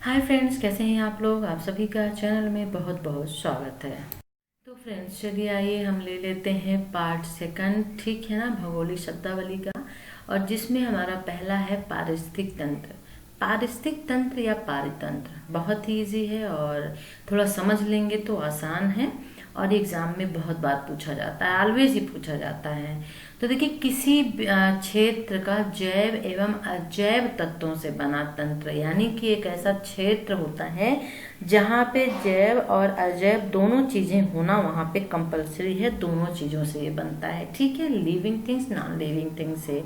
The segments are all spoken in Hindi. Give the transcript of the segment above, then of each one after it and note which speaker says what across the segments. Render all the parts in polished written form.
Speaker 1: हाय फ्रेंड्स, कैसे हैं आप लोग। आप सभी का चैनल में बहुत बहुत स्वागत है। तो फ्रेंड्स, चलिए आइए हम ले लेते हैं पार्ट सेकंड, ठीक है ना, भौगोलिक शब्दावली का। और जिसमें हमारा पहला है पारिस्थितिक तंत्र। पारिस्थितिक तंत्र या पारितंत्र बहुत ही ईजी है और थोड़ा समझ लेंगे तो आसान है। और एग्जाम में बहुत बार पूछा जाता है, ऑलवेज ही पूछा जाता है। तो देखिए, किसी क्षेत्र का जैव एवं अजैव तत्वों से बना तंत्र, यानी कि एक ऐसा क्षेत्र होता है जहाँ पे जैव और अजैव दोनों चीजें होना वहाँ पे कंपलसरी है। दोनों चीजों से ये बनता है, ठीक है, living things non living things से।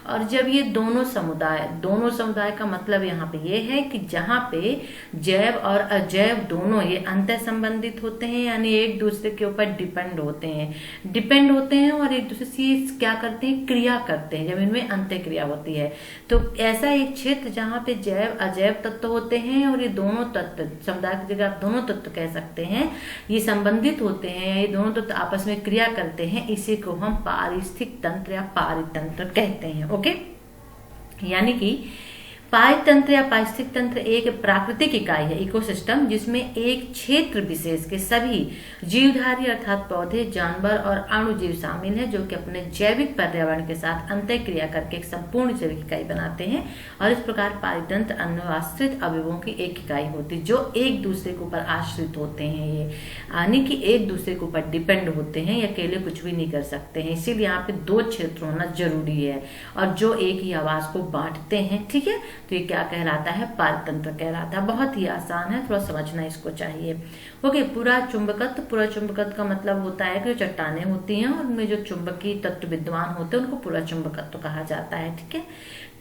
Speaker 1: और जब ये दोनों समुदाय का मतलब यहाँ पे ये है कि जहाँ पे जैव और अजैव दोनों ये अंतर संबंधित होते हैं, यानी एक दूसरे के ऊपर डिपेंड होते हैं और एक दूसरे से क्या करते हैं, क्रिया करते हैं, जब इनमें अंत्य क्रिया होती है। तो ऐसा एक क्षेत्र जहाँ पे जैव अजैव तत्व होते हैं और ये दोनों तत्व, समुदाय की जगह आप दोनों तत्व कह सकते हैं, ये संबंधित होते हैं, ये दोनों तत्व आपस में क्रिया करते हैं, इसी को हम पारिस्थितिक तंत्र या पारितंत्र कहते हैं। ओके, यानी कि पारितंत्र या पारिस्थितिक तंत्र एक प्राकृतिक इकाई है, इकोसिस्टम, जिसमें एक क्षेत्र विशेष के सभी जीवधारी अर्थात पौधे, जानवर और अणुजीव शामिल हैं, जो कि अपने जैविक पर्यावरण के साथ अंतःक्रिया करके एक संपूर्ण जैविक इकाई बनाते हैं। और इस प्रकार पारितंत्र अन्य अवयवों की एक इकाई होती है जो एक दूसरे के ऊपर आश्रित होते हैं, ये यानी कि एक दूसरे के ऊपर डिपेंड होते हैं, अकेले कुछ भी नहीं कर सकते हैं। इसीलिए यहाँ पे दो क्षेत्र होना जरूरी है और जो एक ही आवाज को बांटते हैं, ठीक है। तो ये क्या कहलाता है, पारतंत्र कहलाता है। बहुत ही आसान है, थोड़ा समझना इसको चाहिए। ओके, पूरा चुंबकत्व का मतलब होता है कि जो चट्टानें होती हैं और उनमें जो चुंबकीय तत्व विद्यमान होते हैं उनको पूरा चुंबकत्व कहा जाता है, ठीक है।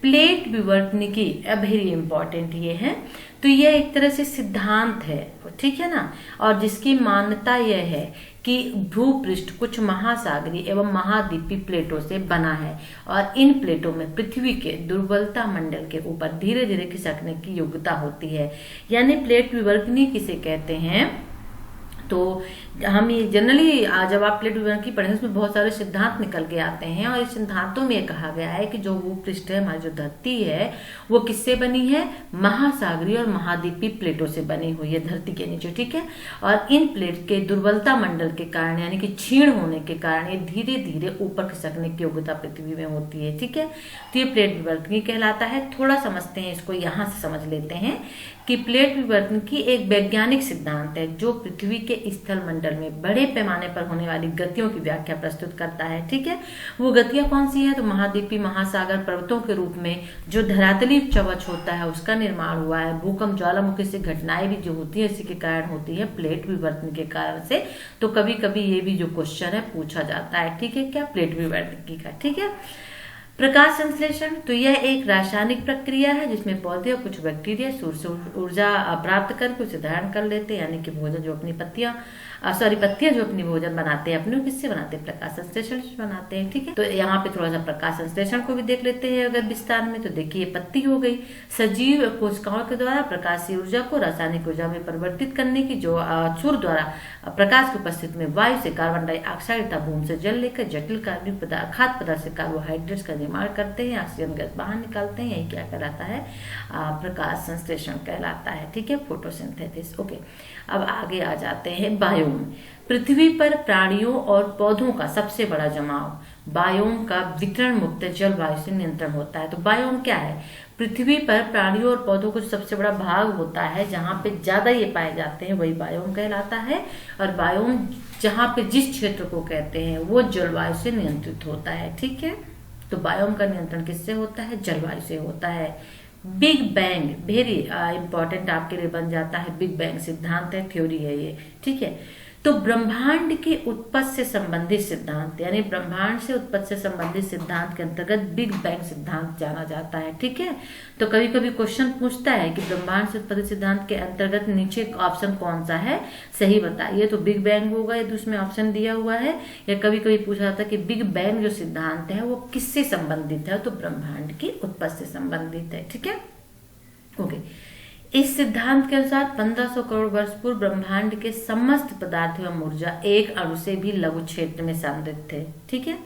Speaker 1: प्लेट विवर्तनिकी वेरी इंपॉर्टेंट ये है। तो ये एक तरह से सिद्धांत है, ठीक है ना, और जिसकी मान्यता यह है कि भूपृष्ठ कुछ महासागरीय एवं महाद्वीपीय प्लेटों से बना है और इन प्लेटों में पृथ्वी के दुर्बलता मंडल के ऊपर धीरे धीरे खिसकने की योग्यता होती है, यानी प्लेट विवर्तनी किसे कहते हैं। तो हम ये जनरली जब आप प्लेट विवर्तनिकी पढ़ेंगे उसमें बहुत सारे सिद्धांत निकल के आते हैं और इस सिद्धांतों में ये कहा गया है कि जो भूपृष्ठ है, हमारी जो धरती है, वो किससे बनी है, महासागरीय और महाद्वीपीय प्लेटों से बनी हुई है धरती के नीचे, ठीक है। और इन प्लेट के दुर्बलता मंडल के कारण, यानी कि क्षीण होने के कारण, ये धीरे धीरे ऊपर खिसकने की योग्यता पृथ्वी में होती है, ठीक है। तो ये प्लेट विवर्तनिकी कहलाता है। थोड़ा समझते हैं इसको, यहाँ से समझ लेते हैं कि प्लेट विवर्तनिकी एक वैज्ञानिक सिद्धांत है जो पृथ्वी के स्थल मंडल में बड़े पैमाने पर होने वाली गतियों की व्याख्या प्रस्तुत करता है, ठीक है। वो गतियां कौन सी है, तो महाद्वीपीय महासागर पर्वतों के रूप में जो धरातलीय कवच होता है उसका निर्माण हुआ है। भूकंप, ज्वालामुखी से घटनाएं भी जो होती है इसी के कारण होती है, प्लेट विवर्तन के कारण से। तो कभी कभी ये भी जो क्वेश्चन है पूछा जाता है, ठीक है, क्या प्लेट विवर्तनिकी का, ठीक है। प्रकाश संश्लेषण, तो यह एक रासायनिक प्रक्रिया है जिसमें पौधे और कुछ बैक्टीरिया सूर्य से ऊर्जा प्राप्त करके उसे धारण कर लेते हैं, यानी कि भोजन जो अपनी पत्तियां जो अपनी भोजन बनाते हैं अपने, किससे बनाते हैं, प्रकाश संश्लेषण से बनाते हैं, ठीक है। तो यहाँ पे थोड़ा सा प्रकाश संश्लेषण को भी देख लेते हैं अगर विस्तार में। तो देखिए, पत्ती हो गई, सजीव कोशिकाओं के द्वारा प्रकाशीय ऊर्जा को रासायनिक ऊर्जा में परिवर्तित करने की जो सूर्य द्वारा प्रकाश की उपस्थिति में वायु से कार्बन डाइऑक्साइड तथा भूमि से जल लेकर जटिल कार्बनिक पदार्थ, खाद्य पदार्थ से कार्बोहाइड्रेट्स का निर्माण करते हैं, ऑक्सीजन गैस बाहर निकालते हैं, यही क्या कहलाता है, प्रकाश संश्लेषण कहलाता है, ठीक है, फोटोसिंथेसिस। ओके, अब आगे आ जाते हैं बायोम। पृथ्वी पर प्राणियों और पौधों का सबसे बड़ा जमाव बायोम का वितरण मुक्त जलवायु से नियंत्रण होता है। तो बायोम क्या है, पृथ्वी पर प्राणियों और पौधों का सबसे बड़ा भाग होता है, जहां पे ज्यादा ये पाए जाते हैं, वही बायोम कहलाता है। और बायोम जहां पे जिस क्षेत्र को कहते हैं वो जलवायु से नियंत्रित होता है, ठीक है। तो बायोम का नियंत्रण किससे होता है, जलवायु से होता है। बिग बैंग वेरी इंपॉर्टेंट आपके लिए बन जाता है, बिग बैंग सिद्धांत है, थ्योरी है ये, ठीक है। तो ब्रह्मांड के उत्पत्ति से संबंधित सिद्धांत, यानी ब्रह्मांड से उत्पत्ति से संबंधित सिद्धांत के अंतर्गत बिग बैंग सिद्धांत जाना जाता है, ठीक है। तो कभी कभी क्वेश्चन पूछता है कि ब्रह्मांड से उत्पत्ति सिद्धांत के अंतर्गत नीचे ऑप्शन कौन सा है, सही बताइए। तो बिग बैंग होगा, ये उसमें ऑप्शन दिया हुआ है। या कभी कभी पूछा जाता है कि बिग बैंग जो सिद्धांत है वो किससे संबंधित है, तो ब्रह्मांड की उत्पत्ति से संबंधित है, ठीक है। ओके, इस सिद्धांत के अनुसार 1500 करोड़ वर्ष पूर्व ब्रह्मांड के समस्त पदार्थ एवं ऊर्जा एक अणु से भी लघु क्षेत्र में सांद्रित थे, ठीक है।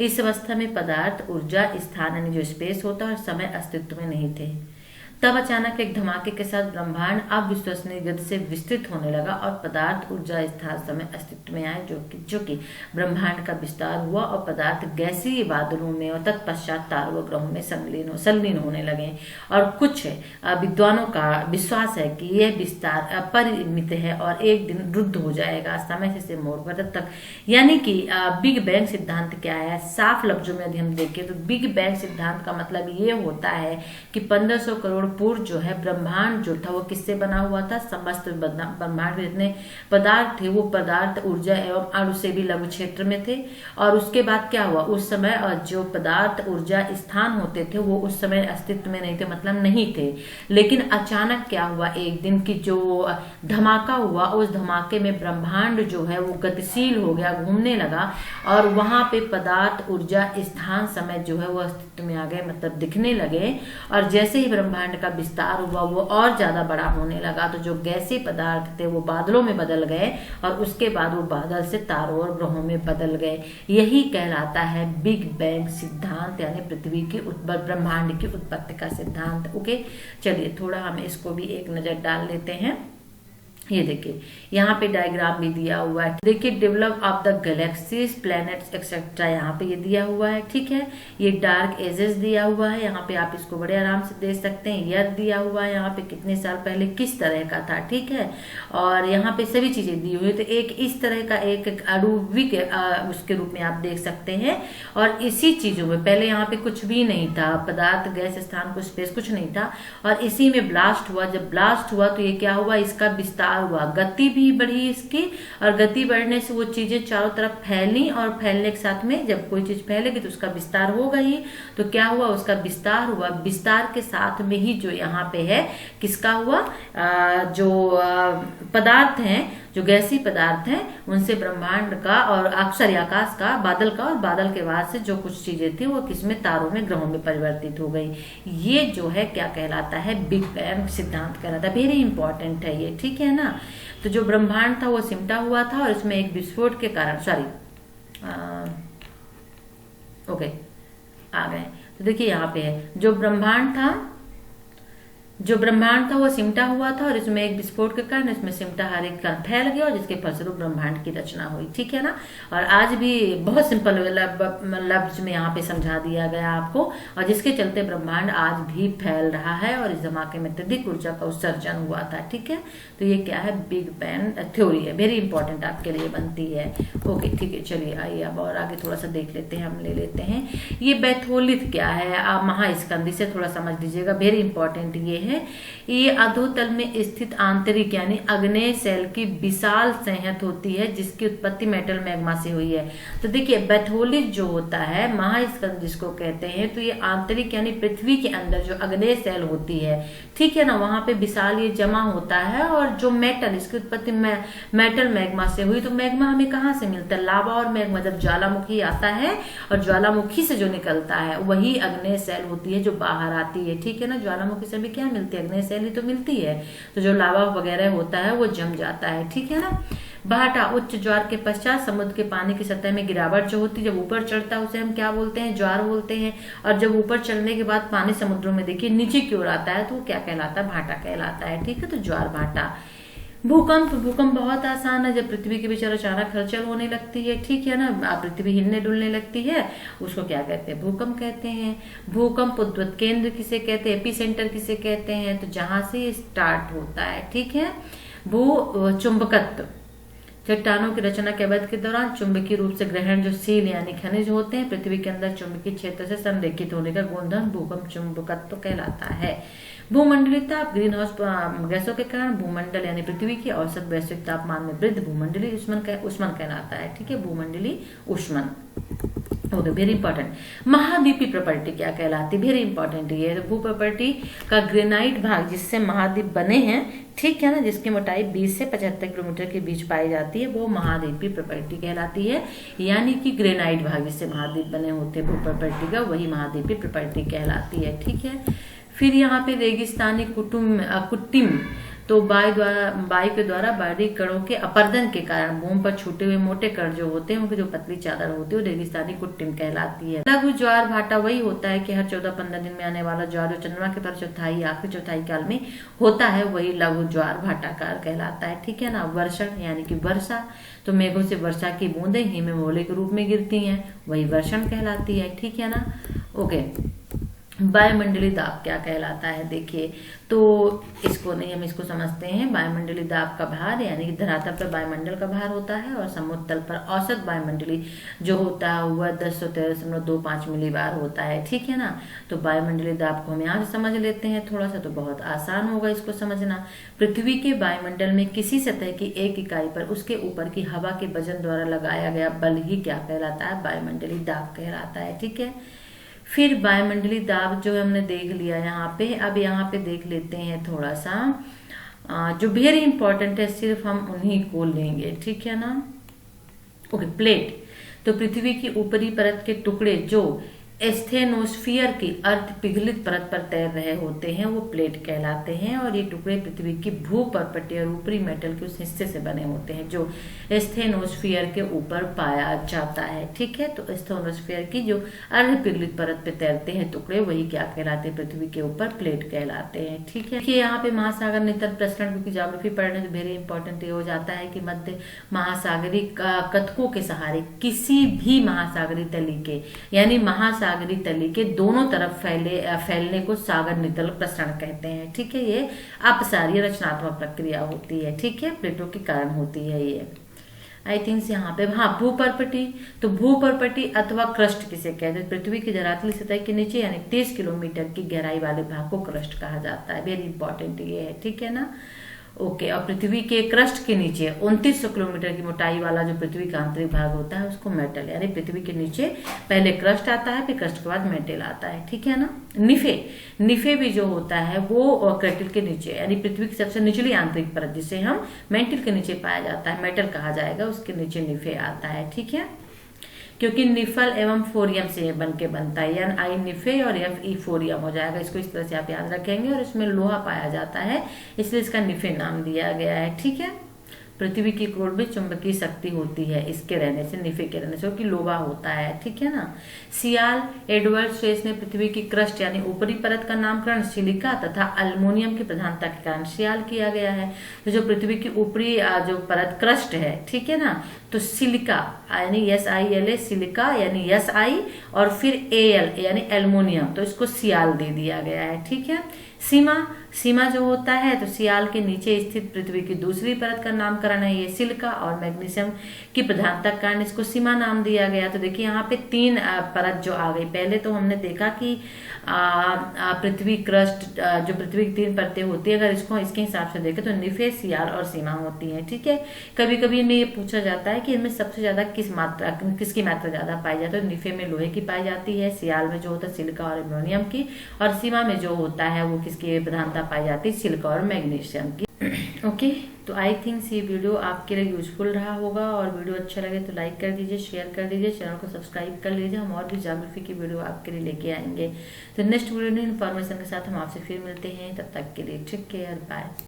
Speaker 1: इस अवस्था में पदार्थ, ऊर्जा, स्थान यानी जो स्पेस होता है और समय अस्तित्व में नहीं थे। तब अचानक एक धमाके के साथ ब्रह्मांड अविश्वसनीय गति से विस्तृत होने लगा और पदार्थ, ऊर्जा, स्थान, समय अस्तित्व में आए, जो कि ब्रह्मांड का विस्तार हुआ और पदार्थ गैसीय बादलों में और तत्पश्चात तारों व ग्रहों में संलीन होने लगे। और कुछ विद्वानों का विश्वास है कि यह विस्तार अपरिमित है और एक दिन रुद्ध हो जाएगा, समय से मोड़ तक। यानी कि बिग बैंग सिद्धांत क्या है? साफ लफ्जों में यदि हम देखें तो बिग बैंग सिद्धांत का मतलब ये होता है कि 1500 करोड़ पूर्व जो है ब्रह्मांड जो था वो किससे बना हुआ था? समस्त ब्रह्मांड में जितने पदार्थ थे वो पदार्थ, ऊर्जा एवं अणु से भी लघु क्षेत्र में थे। और उसके बाद क्या हुआ? उस समय जो पदार्थ, ऊर्जा, स्थान होते थे वो उस समय अस्तित्व में नहीं थे, मतलब नहीं थे। लेकिन अचानक क्या हुआ? एक दिन की जो धमाका हुआ, उस धमाके में ब्रह्मांड जो है वो गतिशील हो गया, घूमने लगा और वहां पे पदार्थ, ऊर्जा, स्थान, समय जो है वो अस्तित्व में आ गए, मतलब दिखने लगे। और जैसे ही ब्रह्मांड का विस्तार हुआ वो और ज्यादा बड़ा होने लगा, तो जो गैसीय पदार्थ थे वो बादलों में बदल गए और उसके बाद वो बादल से तारों और ग्रहों में बदल गए। यही कहलाता है बिग बैंग सिद्धांत, यानी पृथ्वी की ब्रह्मांड की उत्पत्ति का सिद्धांत। ओके, चलिए थोड़ा हम इसको भी एक नजर डाल लेते हैं। ये देखिए यहाँ पे डायग्राम भी दिया हुआ है। देखिए develop of the galaxies, planets etcetera यहाँ पे ये दिया हुआ है। ठीक है, ये डार्क एजेस दिया हुआ है, यहाँ पे आप इसको बड़े आराम से देख सकते हैं। ईयर दिया हुआ है, यहाँ पे कितने साल पहले किस तरह का था। ठीक है, और यहाँ पे सभी चीजें दी हुई है। तो एक इस तरह का एक अणुविक उसके रूप में आप देख सकते हैं। और इसी चीजों में पहले यहाँ पे कुछ भी नहीं था, पदार्थ, गैस, स्थान, कुछ स्पेस कुछ नहीं था। और इसी में ब्लास्ट हुआ। जब ब्लास्ट हुआ तो ये क्या हुआ? इसका विस्तार हुआ, गति भी बढ़ी इसकी, और गति बढ़ने से वो चीजें चारों तरफ फैली और फैलने के साथ में जब कोई चीज फैलेगी तो उसका विस्तार होगा ही। तो क्या हुआ? उसका विस्तार हुआ। विस्तार के साथ में ही जो यहाँ पे है किसका हुआ? जो पदार्थ हैं, जो गैसीय पदार्थ हैं, उनसे ब्रह्मांड का और अक्षर आकाश का, बादल का, और बादल के बाद से जो कुछ चीजें थी वो किसमें? तारों में, ग्रहों में परिवर्तित हो गई। ये जो है क्या कहलाता है? बिग बैंग सिद्धांत कहलाता है। वेरी इंपॉर्टेंट है ये, ठीक है ना। तो जो ब्रह्मांड था वो सिमटा हुआ था और इसमें एक विस्फोट के कारण ओके आ गए। तो देखिए यहाँ पे है जो ब्रह्मांड था वो सिमटा हुआ था और इसमें एक विस्फोट के कारण इसमें सिमटा हर एक कारण फैल गया और जिसके फलस्वरूप ब्रह्मांड की रचना हुई। ठीक है ना। और आज भी बहुत सिंपल लफ्ज में यहाँ पे समझा दिया गया आपको, और जिसके चलते ब्रह्मांड आज भी फैल रहा है और इस धमाके में अत्यधिक ऊर्जा का उत्सर्जन हुआ था। ठीक है, तो ये क्या है? बिग बैंग थ्योरी है, वेरी इंपॉर्टेंट आपके लिए बनती है। ओके ठीक है, चलिए आइए अब और आगे थोड़ा सा देख लेते हैं। हम ले लेते हैं ये बैथोलिथ क्या है? आप महास्कंदी से थोड़ा समझ लीजिएगा, वेरी इंपॉर्टेंट ये है। ये अधोतल में स्थित आंतरिक यानी अग्नेय सेल की विशाल संयत होती है जिसकी उत्पत्ति मेटल मैग्मा से हुई है। तो देखिए बैथोलिथ जो होता है, महास्कंद जिसको कहते हैं, तो ये आंतरिक यानी पृथ्वी के अंदर जो अग्नेय सेल होती है, ठीक है ना, वहां पे विशाल ये जमा होता है। और जो मेटल, इसकी उत्पत्ति मेटल मैग्मा से हुई। तो मैग्मा हमें कहाँ से मिलता है? लावा और मैग्मा, जब ज्वालामुखी आता है और ज्वालामुखी से जो निकलता है वही अग्नेय सेल होती है जो बाहर आती है। ठीक है ना, ज्वालामुखी से भी क्या मिलती है? अग्नेय सेल ही तो मिलती है। तो जो लावा वगैरह होता है वो जम जाता है। ठीक है ना। भाटा, उच्च ज्वार के पश्चात समुद्र के पानी की सतह में गिरावट जो होती है, जब ऊपर चढ़ता है उसे हम क्या बोलते हैं? ज्वार बोलते हैं। और जब ऊपर चढ़ने के बाद पानी समुद्रों में देखिए नीचे की ओर आता है तो वो क्या कहलाता है? भाटा कहलाता है। ठीक है, तो ज्वार भाटा। भूकंप, भूकंप बहुत आसान है। जब पृथ्वी के बीच अचानक हलचल होने लगती है, ठीक है ना, पृथ्वी हिलने डुलने लगती है, उसको क्या कहते हैं? भूकंप कहते हैं। भूकंप उद्गत केंद्र किसे कहते हैं? एपी सेंटर किसे कहते हैं? तो जहां से स्टार्ट होता है। ठीक है। भू चुंबकत्व, चट्टानों की रचना के अवधि के दौरान चुंबकीय रूप से ग्रहण जो सील यानी खनिज होते हैं पृथ्वी के अंदर चुंबकीय क्षेत्र से संरेखित होने का गुणधर्म भूकंप चुंबकत्व कहलाता है। भूमंडलीय ताप, ग्रीन हाउस गैसों के कारण भूमंडल यानी पृथ्वी की औसत वैश्विक तापमान में वृद्धि भूमंडलीय उष्मन कहलाता है। ठीक है, भूमंडलीय उष्मन। Okay, very important. महाद्वीपीय प्रॉपर्टी क्या कहलाती है? वेरी इंपॉर्टेंट ये है। भू प्रॉपर्टी का ग्रेनाइट भाग जिससे महाद्वीप बने हैं, ठीक है ना, जिसकी मोटाई 20 से 75 किलोमीटर के बीच पाई जाती है, वो महाद्वीपीय प्रॉपर्टी कहलाती है। यानी कि ग्रेनाइट भाग जिससे महाद्वीप बने होते हैं भू प्रॉपर्टी का, वही महाद्वीपीय प्रॉपर्टी कहलाती है। ठीक है। फिर यहाँ पे रेगिस्तानी कुट्टिम, तो वायु के द्वारा बारीक कणों के अपरदन के कारण भूमि पर छूटे हुए मोटे कण जो होते हैं उनकी जो पतली चादर होती है वो रेगिस्तानी कुट्टिम कहलाती है। लघु ज्वार भाटा वही होता है कि हर 14-15 दिन में आने वाला ज्वार जो चंद्रमा के पर चौथाई आखिरी चौथाई काल में होता है वही लघु ज्वार भाटाकार कहलाता है। ठीक है ना। वर्षण यानी कि वर्षा, तो मेघों से वर्षा की बूंदें हिममोले के रूप में गिरती हैं, वही वर्षण कहलाती है। ठीक है ना। ओके। वायुमंडलीय दाब क्या कहलाता है, देखिए तो इसको नहीं, हम इसको समझते हैं। वायुमंडलीय दाब का भार यानी कि धरातल पर वायुमंडल का भार होता है और समुद्र तल पर औसत वायुमंडलीय जो होता है वह 1013.25 मिलीबार होता है। ठीक है ना। तो वायुमंडलीय दाब को हम यहाँ से समझ लेते हैं थोड़ा सा, तो बहुत आसान होगा इसको समझना। पृथ्वी के वायुमंडल में किसी सतह की एक इकाई पर उसके ऊपर की हवा के वजन द्वारा लगाया गया बल ही क्या कहलाता है, वायुमंडलीय दाब कहलाता है। ठीक है। फिर वायुमंडलीय दाब जो हमने देख लिया यहाँ पे, अब यहाँ पे देख लेते हैं थोड़ा सा जो वेरी इंपॉर्टेंट है, सिर्फ हम उन्हीं को लेंगे। ठीक है ना। ओके। प्लेट, तो पृथ्वी की ऊपरी परत के टुकड़े जो एस्थेनोस्फीयर की अर्ध पिघलित परत पर तैर रहे होते हैं वो प्लेट कहलाते हैं। और ये टुकड़े पृथ्वी की भूपर्पटीय और ऊपरी मेटल के उस हिस्से से बने होते हैं जो एस्थेनोस्फीयर के ऊपर पाया जाता है। ठीक है। तो एस्थेनोस्फीयर की जो अर्ध पिघलित परत पे तैरते हैं टुकड़े वही क्या कहलाते हैं, पृथ्वी के ऊपर प्लेट कहलाते हैं। ठीक है। देखिए यहाँ पे महासागर नितर प्रसरण, क्योंकि ज्योग्राफी पढ़ने तो वेरी इंपॉर्टेंट ये हो जाता है कि मध्य महासागरीय कतकों के सहारे किसी भी महासागरीय तली के यानी महासागरीय तली के दोनों तरफ फैलने को सागर नितल प्रसरण कहते हैं। ठीक है। ये अपसारीय रचनात्मक प्रक्रिया होती है। ठीक है। प्लेटों के कारण होती है ये। आई थिंक यहाँ पे हाँ भूपर्पटी, तो भूपर्पटी अथवा क्रस्ट किसे कहते हैं, पृथ्वी की धरातली सतह के नीचे यानी 30 किलोमीटर की गहराई वाले भाग को क्रस्ट कहा जाता है। वेरी इंपॉर्टेंट ये है। ठीक है ना। ओके। और पृथ्वी के क्रस्ट के नीचे 2900 किलोमीटर की मोटाई वाला जो पृथ्वी का आंतरिक भाग होता है उसको मेटल, यानी पृथ्वी के नीचे पहले क्रस्ट आता है फिर क्रस्ट के बाद मेटल आता है। ठीक है ना। निफे भी जो होता है वो क्रटल के नीचे यानी पृथ्वी की सबसे निचली आंतरिक परत जिसे हम मेंटल के नीचे पाया जाता है, मेटल कहा जाएगा, उसके नीचे निफे आता है। ठीक है। क्योंकि निफल एवं फोरियम से बन के बनता है, यानी आई निफे और एफ ई फोरियम हो जाएगा। इसको इस तरह से आप याद रखेंगे। और इसमें लोहा पाया जाता है इसलिए इसका निफे नाम दिया गया है। ठीक है। पृथ्वी की कोर में चुंबकीय शक्ति होती है इसके रहने से, निफे के रहने से, क्योंकि लोहा होता है। ठीक है ना। सियाल एडवर्ड स्वेस ने पृथ्वी की क्रस्ट यानी ऊपरी परत का नामकरण सिलिका तथा अल्मोनियम की प्रधानता के कारण सियाल किया गया है। तो जो पृथ्वी की ऊपरी जो परत क्रस्ट है, ठीक है ना, तो सिलिका यानी SiLa सिलिका यानी Si और फिर Al यानी एल्मोनियम, तो इसको सियाल दे दिया गया है। ठीक है। सीमा जो होता है तो सियाल के नीचे स्थित पृथ्वी की दूसरी परत का नामकरण है ये सिलिका और मैग्नीशियम की प्रधानता के कारण इसको सीमा नाम दिया गया। तो देखिए यहाँ पे 3 परत जो आ गई। पहले तो हमने देखा कि पृथ्वी क्रस्ट जो पृथ्वी की 3 परतें होती है, अगर इसको इसके हिसाब से देखें तो निफे, सियाल और सीमा होती है। ठीक है। कभी कभी इनमें ये पूछा जाता है कि इनमें सबसे ज्यादा किसकी मात्रा ज्यादा पाई जाती है। तो निफे में लोहे की पाई जाती है, सियाल में जो होता है सिलिका और एल्युमिनियम की, और सीमा में जो होता है वो किसकी प्रधानता पाई जाती है, सिलिका और मैग्नीशियम की। ओके। तो आई थिंक ये वीडियो आपके लिए यूजफुल रहा होगा, और वीडियो अच्छा लगे तो लाइक कर दीजिए, शेयर कर दीजिए, चैनल को सब्सक्राइब कर लीजिए। हम और भी ज्योग्राफी की वीडियो आपके लिए लेके आएंगे। तो नेक्स्ट वीडियो में इन्फॉर्मेशन के साथ हम आपसे फिर मिलते हैं। तब तक के लिए टेक केयर, बाय।